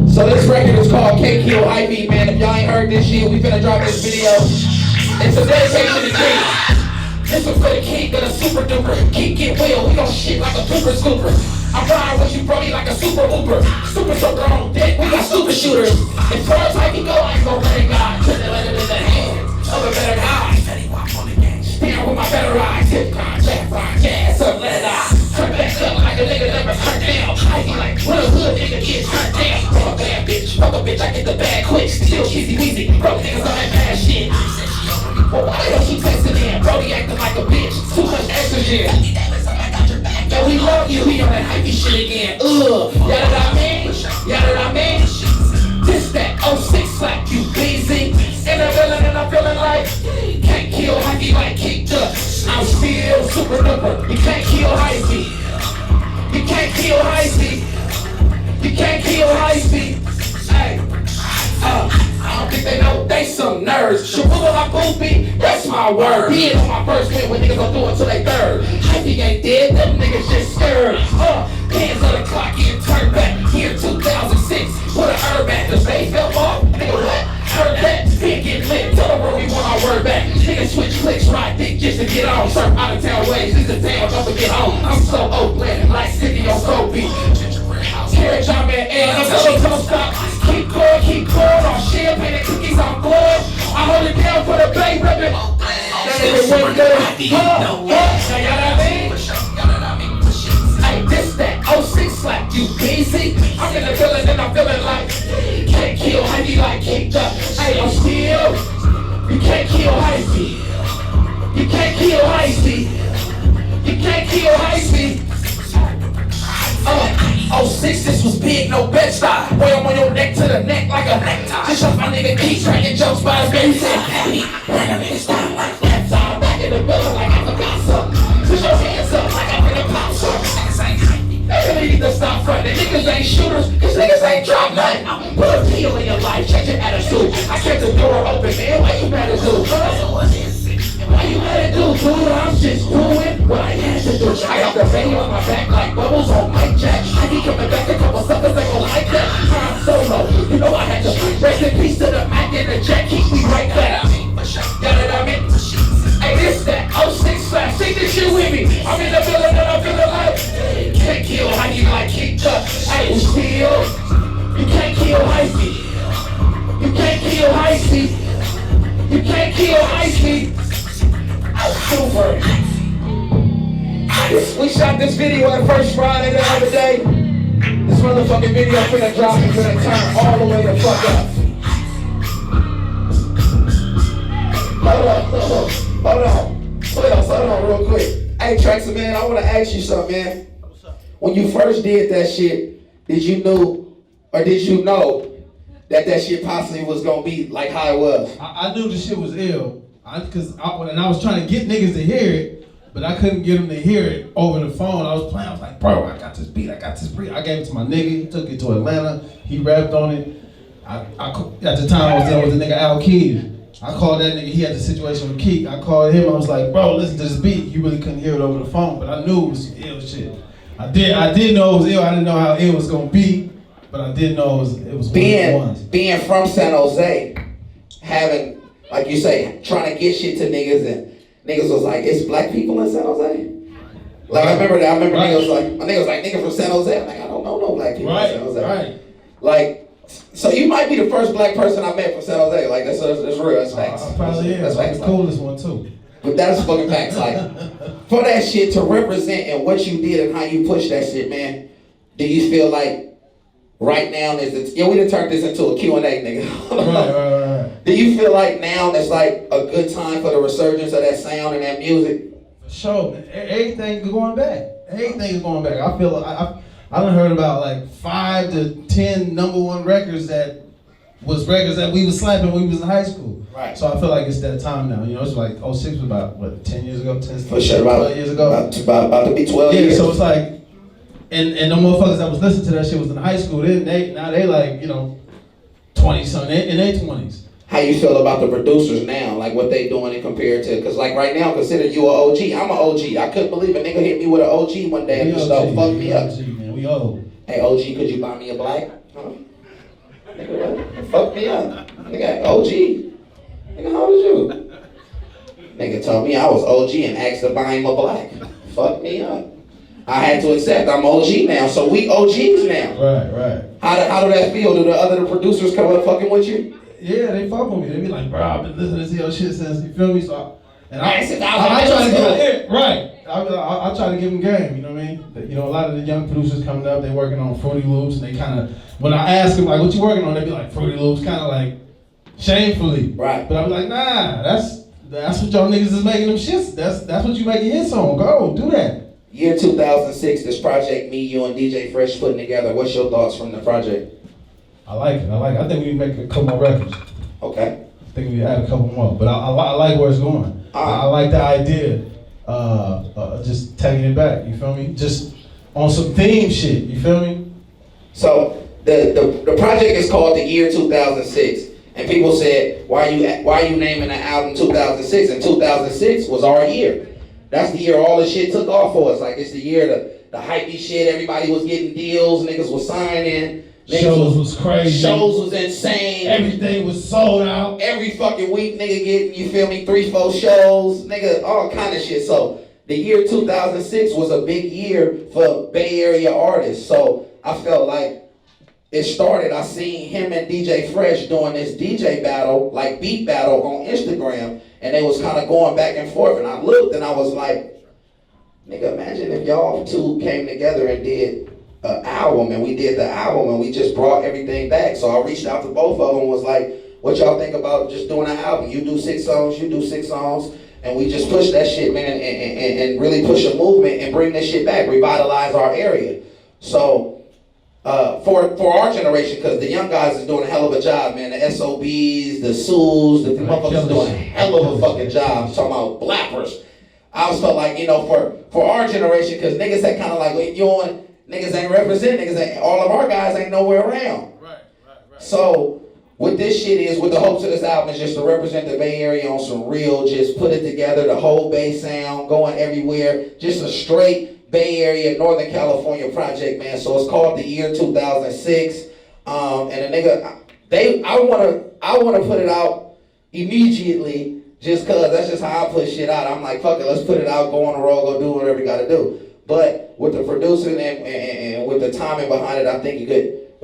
So this record is called K Kill Hyphy, man. If y'all ain't heard this shit, we finna drop this video. It's a dedication to G. This one for the king of the super duper. Keep get well, we gon' shit like a pooper scooper. I ride with you, brody, like a super hooper. Super soaker on deck, we got super shooters. As far as I can go, I ain't gon' let it God. Put it in the hands of a better guy. Stand with my better eyes. Hip grind, jack grind, gas up, let it out. Turn back up like a nigga never turned down. I be like, when a hood nigga get turned down. Fuck a bad bitch, fuck a bitch, I get the bag quick. Still cheesy weezy, broke niggas on that bad shit. Well, why the hell she texting in? Brody acting like a bitch, too much estrogen. And we love you, we on that hypey shit again. Y'all know what I mean? Y'all know what I mean? This that 06 slap, you busy. And I'm feeling like, can't kill hypey like kicked up. I'm still super duper. You can't kill hypey. You can't kill hypey. You can't kill hypey. Hey, I don't think they know they some nerds. Shabooba my poopy, that's my word. Be it on my first win when niggas gon' do it till they third. Hypey ain't dead, them niggas just scared. Hands on the clock, getting turned back. Here 2006, put a herb at the face fell off. Nigga what? Heard that? Can't get lit. Tell them where we want our word back. Niggas switch clicks, ride dick just to get on. Surf out of town ways, these the town, don't forget home. I'm so Oakland, like City on Kobe. Carriage on man, and I'm so don't stop. Keep going, on champagne and cookies on blood. I hold it down for the bay, ribbon. That nigga went good. Now y'all know what I mean? Hey, this that 06 slap, you busy? I'm in the building and I'm feeling like can't kill hypey like kicked up. Hey, I'm still. You can't kill hypey. You can't kill hypey. You can't kill hypey. 06, this was big, no bed style. Boy, I'm on your neck to the neck like a necktie. Just like my nigga keep cracking jokes by his baby. He said, hey, bring him in his style like that time. Back in the building like I forgot something. Put your hands up like I'm in a pop shop. Niggas ain't hypey. They really need to stop frontin'. Niggas ain't shooters, cause niggas ain't drop nothing. Put a peel in your life, change your attitude. I kept the door open, man. Why you mad at dude? Why you mad at dude? I'm just doing what I had to do. I got the baby on my back like bubbles on Mike Jack. I keep coming back, a couple suckers ain't gon' like that. I'm solo, you know I had to rest in peace to the Mac and the Jack. Keep me right back. Y'all know what I mean? Hey, this that 06 slap. Sing this shit with me. I'm in the building and I'm feeling like can't kill hypey like kicked up. Hey, still. You can't kill hypey. You can't kill hypey. You can't kill hypey. Super. We shot this video on the first Friday the other day. This motherfucking video finna drop and finna turn all the way the fuck up. Hold on real quick. Hey Traxamillion, I wanna ask you something, man. When you first did that shit, did you know that shit possibly was gonna be like how it was? I knew the shit was ill. Because I was trying to get niggas to hear it, but I couldn't get them to hear it over the phone. I was playing, I was like, bro, I got this beat. I gave it to my nigga, he took it to Atlanta, he rapped on it. At the time I was there with the nigga Al Keys. I called that nigga, he had the situation with Keek. I called him, I was like, bro, listen to this beat. You really couldn't hear it over the phone, but I knew it was some ill shit. I did know it was ill, I didn't know how ill it was gonna be, but I did know it was one of the ones. Being from San Jose, having, like you say, trying to get shit to niggas, and niggas was like, it's black people in San Jose? Like, I remember niggas was like, my nigga was like, nigga from San Jose? I'm like, I don't know no black people in San Jose. Right. Like, so you might be the first black person I met from San Jose. Like, that's real, that's facts. I probably am. That's facts. The coolest one too. But that's fucking facts. Like, for that shit to represent and what you did and how you pushed that shit, man, do you feel like right now, we done turned this into a Q&A, nigga. Right. Do you feel like now it's like a good time for the resurgence of that sound and that music? For sure, man. Everything is going back. Everything is going back. I feel like I done heard about like 5 to 10 #1 records that we was slapping when we was in high school. Right. So I feel like it's that time now. You know, it's like 06 was about, what, 10 years ago? 10, For sure, 12 years ago? About to be 12 years. Yeah, so it's like, and the motherfuckers that was listening to that shit was in high school. Now they like, 20-something, in their 20s. how you feel about the producers now, like what they doing and compared to, cause like right now, consider you an OG. I'm an OG. I couldn't believe a nigga hit me with an OG one day and just fucked me up. OG, man. We old. Hey OG, could you buy me a black? Huh? Nigga, what? Fuck me up. Nigga, OG. Nigga, how old is you? Nigga told me I was OG and asked to buy him a black. Fuck me up. I had to accept I'm OG now, so we OGs now. Right. How do that feel? Do the other producers come up fucking with you? Yeah, they fuck with me. They be like, bro, I've been listening to your shit since, you feel me? So, I try to I try to give them game, you know what I mean? You know, a lot of the young producers coming up, they working on Fruity Loops, and they kind of, when I ask them, like, what you working on? They be like, Fruity Loops, kind of like, shamefully. Right. But I be like, nah, that's what y'all niggas is making them shits. That's what you making hits on. Go, do that. Year 2006, this project, me, you, and DJ Fresh putting together. What's your thoughts from the project? I like it. I think we need to make a couple more records. Okay. I think we add a couple more. But I like where it's going. I like the idea. Just taking it back, you feel me? Just on some theme shit, you feel me? So the project is called The Year 2006. And people said, why are you naming the album 2006? And 2006 was our year. That's the year all the shit took off for us. Like, it's the year the hypey shit, everybody was getting deals, niggas was signing. Shows was crazy. Shows was insane. Everything was sold out. Every fucking week, nigga getting, you feel me, 3-4 shows, nigga, all kind of shit. So the year 2006 was a big year for Bay Area artists. So I felt like it started, I seen him and DJ Fresh doing this DJ battle, like beat battle on Instagram, and they was kind of going back and forth, and I looked and I was like, nigga, imagine if y'all two came together and did an album, and we did the album, and we just brought everything back. So I reached out to both of them and was like, what y'all think about just doing an album? You do 6 songs, you do 6 songs, and we just push that shit, man, and really push a movement and bring this shit back, revitalize our area. So for our generation, because the young guys is doing a hell of a job, man. The SOBs, the Sues, the motherfuckers doing a hell of a fucking job. I'm talking about blappers. I always felt like, you know, for our generation, because niggas that kind of like, you on, niggas ain't represent, all of our guys ain't nowhere around. Right. So what this shit is, with the hopes of this album is just to represent the Bay Area on some real, just put it together, the whole Bay sound, going everywhere, just a straight Bay Area, Northern California project, man. So it's called The Year 2006. And a nigga, I wanna put it out immediately, just cause that's just how I put shit out. I'm like, fuck it, let's put it out, go on the road, go do whatever you gotta do. But with the producing and with the timing behind it, I think we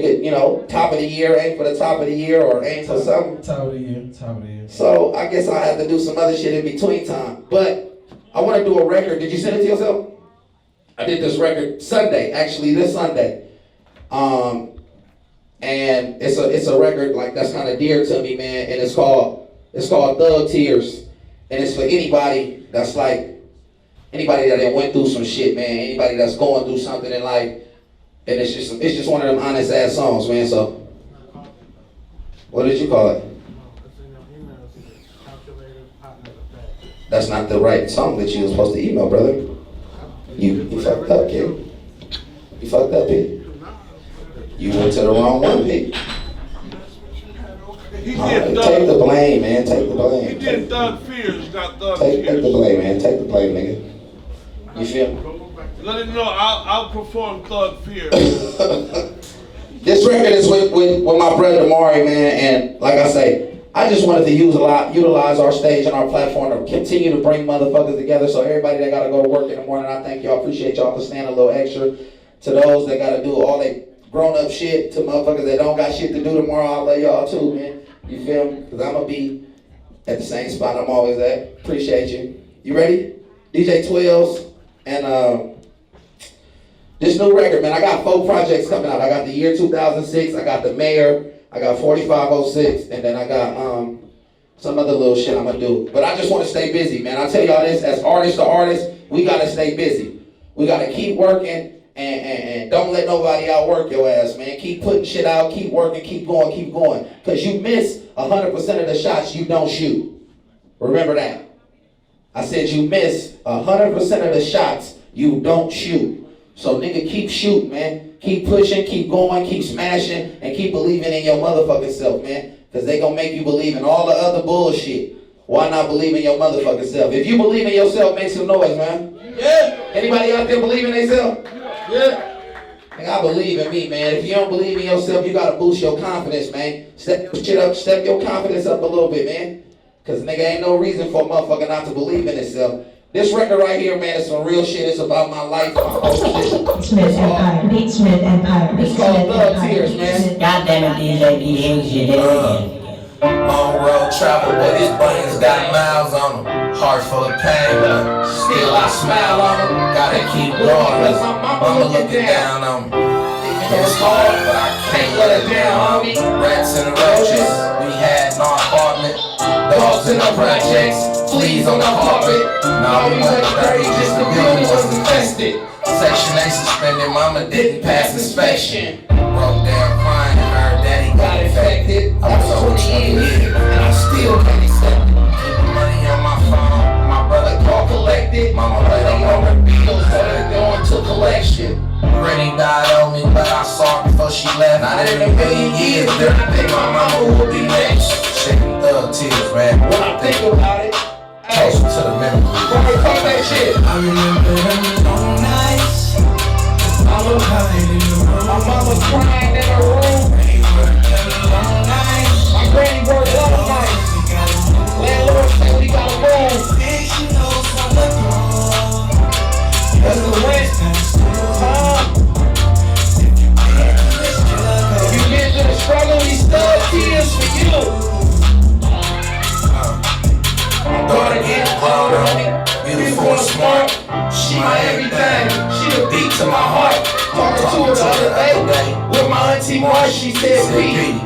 could, you know, top of the year, aim for the top of the year, or aim for something. Top of the year. So I guess I'll have to do some other shit in between time. But I wanna do a record. Did you send it to yourself? I did this record Sunday, actually this Sunday. And it's a record like that's kind of dear to me, man, and it's called Thug Tears. And it's for anybody that's like, anybody that went through some shit, man, anybody that's going through something in life. And it's just one of them honest ass songs, man. So what did you call it? That's not the right song that you were supposed to email, brother. You fucked up, kid. You fucked up, kid. You went to the wrong one, kid. Take the blame, man. Take the blame. He did Thug Fears, not Thug Tears. Tears. Take the blame, man. Take the blame, nigga. You feel me? Let him know I'll perform Thug Fears. This record is with my brother Mari, man, and like I say, I just wanted to utilize our stage and our platform to continue to bring motherfuckers together. So everybody that gotta go to work in the morning, I thank y'all. Appreciate y'all for staying a little extra. To those that gotta do all that grown up shit, to motherfuckers that don't got shit to do tomorrow, I love y'all too, man. You feel me? Cause I'ma be at the same spot I'm always at. Appreciate you. You ready? DJ 12s and this new record, man. I got 4 projects coming out. I got The Year 2006. I got The Mayor. I got 4506, and then I got some other little shit I'm gonna do. But I just want to stay busy, man. I tell y'all this, as artist to artist, we gotta stay busy. We gotta keep working and don't let nobody outwork your ass, man. Keep putting shit out, keep working, keep going. Cause you miss 100% of the shots you don't shoot. Remember that. I said you miss 100% of the shots you don't shoot. So nigga, keep shooting, man. Keep pushing, keep going, keep smashing, and keep believing in your motherfucking self, man. Because they gonna make you believe in all the other bullshit. Why not believe in your motherfucking self? If you believe in yourself, make some noise, man. Yeah. Anybody out there believe in themselves? Yeah. Nigga, I believe in me, man. If you don't believe in yourself, you gotta boost your confidence, man. Step your shit up, step your confidence up a little bit, man. Cause nigga, ain't no reason for a motherfucker not to believe in himself. This record right here, man, is some real shit. It's about my life, my whole shit. Smith Empire, Beat Smith Empire, Beat It's Smith called Love Empire. Tears, man. God damn it, DJ D, here's your day. Long road travel, but his brains got miles on him. Heart full of pain, but still I smile on him. Gotta keep going, cause my mama looking down on me. It's hard, but I can't let it down, homie. Rats and roaches, we had no apartment. Dogs in the projects, fleas on the carpet. Now we went dirty, just the building was infested. Section 8 suspended, mama didn't pass inspection. Broke down crying, her daddy got infected. I was over 20 years, and I still can't accept it. Keeping money on my phone, my brother called collected. Mama waiting on her bills, so they're going to collection. Granny died on me, but I saw her before she left. Not in a million years, then I think my mama would be next. Shaking thug tears, man. When I think about it, Closer to the memory. fuck that shit. I remember them long nights. Mama crying in the room. My mama's crying in her room. Long nights. My granny worked all night. Landlord said we gotta move. She knows I'm the girl. Cause the rent, if you get into the struggle, these thug tears for you. My daughter getting grown on me. Beautiful and smart. She my everything. She the beat to my heart. Talking to her the other day with my auntie Marsh, she said, Pete.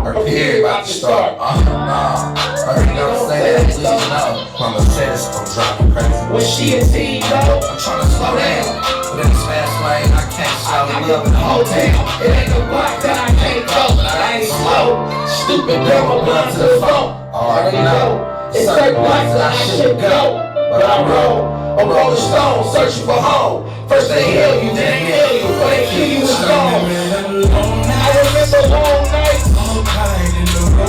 Her period about to start. Nah. Her don't say that, please no. Mama said it's gonna drive me crazy. When she a teen, though, I'm tryna slow down, but in this fast lane, I can't slow I down. live in the hotel. It ain't no block that I can't go, but I ain't slow. Stupid grandma blind to the phone. Already know. It's certain blocks that I should go, but I roll. A rolling stone searching for home. First they heal you, then they heal you, but they kill you with stones. I remember long nights.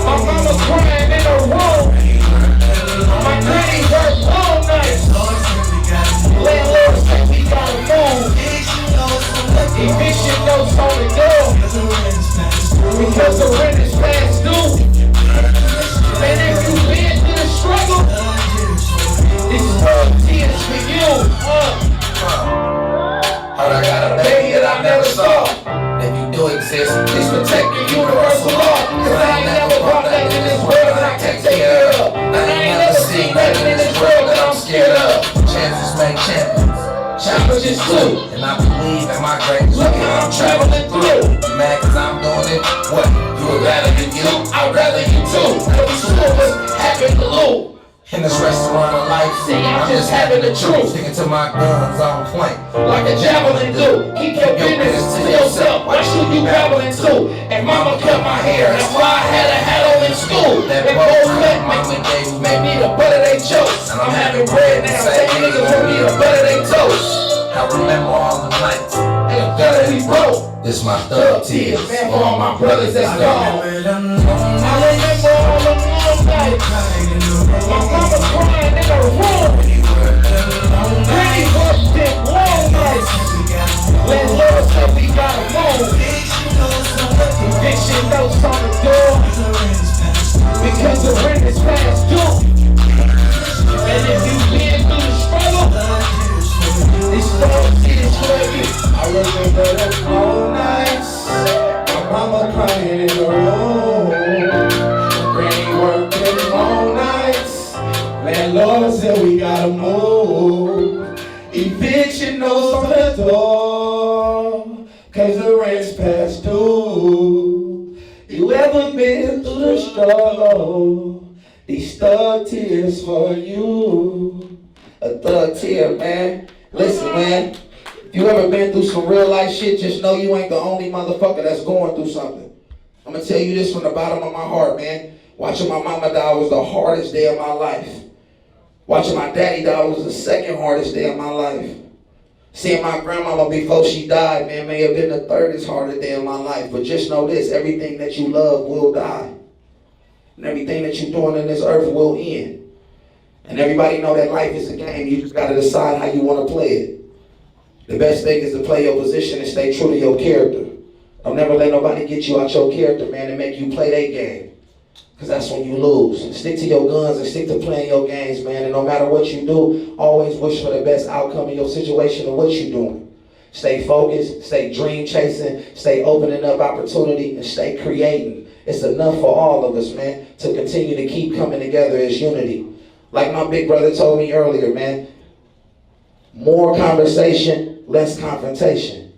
My mama crying in her room. My granny worked long nights. Landlord said we gotta move. Eviction notes on the door because the rent is past due. And if you been through the struggle, this is love tears for you. Heard I got a baby that I never saw. If you do exist, please protect your universal law. Cause I ain't never brought nothing in this world that I can't take care of. And I ain't never seen nothing in this world that I'm scared of. Chances make champions, challenges too. And I believe in my greatness. Look how I'm traveling through. You mad cause I'm doing it? What? You would rather than you? I'd rather you too. Cause we two of us having the loot. In this restaurant of life, See, I'm just having the truth. Sticking to my guns on point. Like a javelin do. Keep your business to yourself. What should you babbling to? And mama cut my hair. That's why I had a hat on in school. That And bow both tie cut mama gave me. make me the butt of they jokes. I'm having bread now. Say niggas want me the butt of they toast. I remember all the nights. And the gutter we broke. This my thug tears. Man, for all my brothers that's gone. Remember them long I remember all the long nights. My mama crying in her room. Granny worked in long nights. Landlord said we gotta move. Eviction notes on the door because the rent is past due. And if you been through the struggle, this love is for you. I remember them long nights. My mama crying in the room. Granny working long nights. Landlord said we gotta move. Eviction notes on the door, cause the rent's past due. You ever been through the struggle? These thug tears for you. A thug tear, man. Listen, man. If you ever been through some real life shit, just know you ain't the only motherfucker that's going through something. I'm gonna tell you this from the bottom of my heart, man. Watching my mama die was the hardest day of my life. Watching my daddy die was the second hardest day of my life. Seeing my grandmama before she died, man, may have been the third hardest day of my life. But just know this, everything that you love will die. And everything that you're doing in this earth will end. And everybody know that life is a game. You just got to decide how you want to play it. The best thing is to play your position and stay true to your character. Don't never let nobody get you out your character, man, and make you play their game. Because that's when you lose. And stick to your guns and stick to playing your games, man. And no matter what you do, always wish for the best outcome in your situation and what you're doing. Stay focused, stay dream chasing, stay opening up opportunity, and stay creating. It's enough for all of us, man, to continue to keep coming together as unity. Like my big brother told me earlier, man, more conversation, less confrontation.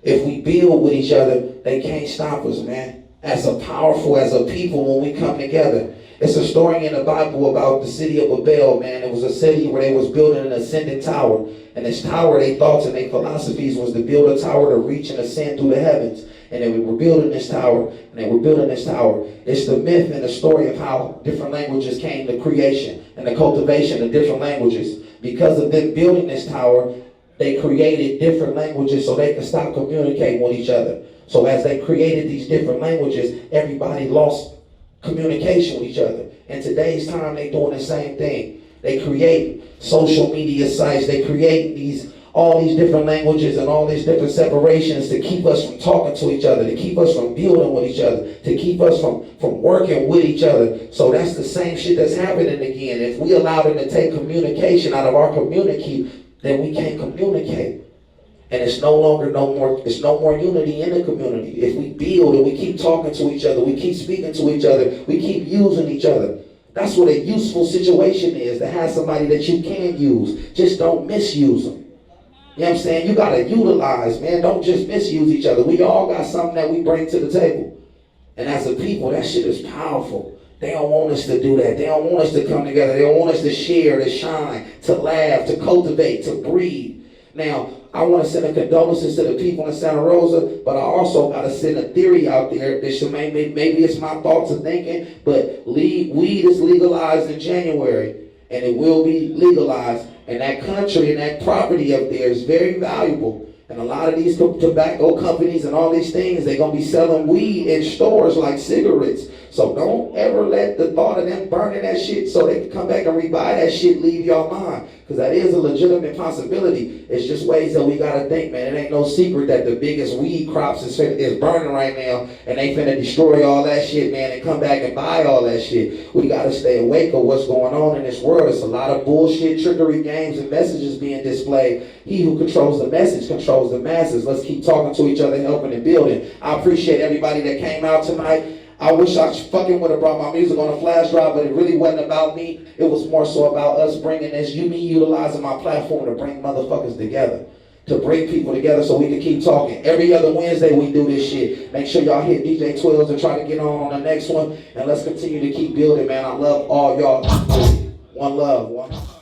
If we build with each other, they can't stop us, man. As a powerful, as a people, when we come together. It's a story in the Bible about the city of Babel, man. It was a city where they was building an ascending tower. And this tower, their thoughts and their philosophies was to build a tower to reach and ascend through the heavens. And they were building this tower, and they were building this tower. It's the myth and the story of how different languages came to creation and the cultivation of different languages. Because of them building this tower, they created different languages so they could stop communicating with each other. So as they created these different languages, everybody lost communication with each other. In today's time, they're doing the same thing. They create social media sites. They create all these different languages and all these different separations to keep us from talking to each other, to keep us from building with each other, to keep us from working with each other. So that's the same shit that's happening again. If we allow them to take communication out of our community, then we can't communicate. And it's no more unity in the community. If we build and we keep talking to each other, we keep speaking to each other, we keep using each other. That's what a useful situation is, to have somebody that you can use. Just don't misuse them. You know what I'm saying? You gotta utilize, man. Don't just misuse each other. We all got something that we bring to the table. And as a people, that shit is powerful. They don't want us to do that. They don't want us to come together. They don't want us to share, to shine, to laugh, to cultivate, to breathe. Now, I want to send a condolences to the people in Santa Rosa, but I also got to send a theory out there that should maybe it's my thoughts of thinking, but weed is legalized in January, and it will be legalized, and that country and that property up there is very valuable. And a lot of these tobacco companies and all these things, they're going to be selling weed in stores like cigarettes. So don't ever let the thought of them burning that shit so they can come back and rebuy that shit leave your mind. Because that is a legitimate possibility. It's just ways that we got to think, man. It ain't no secret that the biggest weed crops is burning right now. And they finna destroy all that shit, man, and come back and buy all that shit. We got to stay awake of what's going on in this world. It's a lot of bullshit, trickery, games, and messages being displayed. He who controls the message controls the masses. Let's keep talking to each other, helping and building. I appreciate everybody that came out tonight. I wish I fucking would have brought my music on a flash drive, but it really wasn't about me. It was more so about us bringing this, utilizing my platform to bring motherfuckers together, to bring people together so we can keep talking. Every other Wednesday we do this shit. Make sure y'all hit DJ 12s and try to get on the next one, and let's continue to keep building, man. I love all y'all. One love.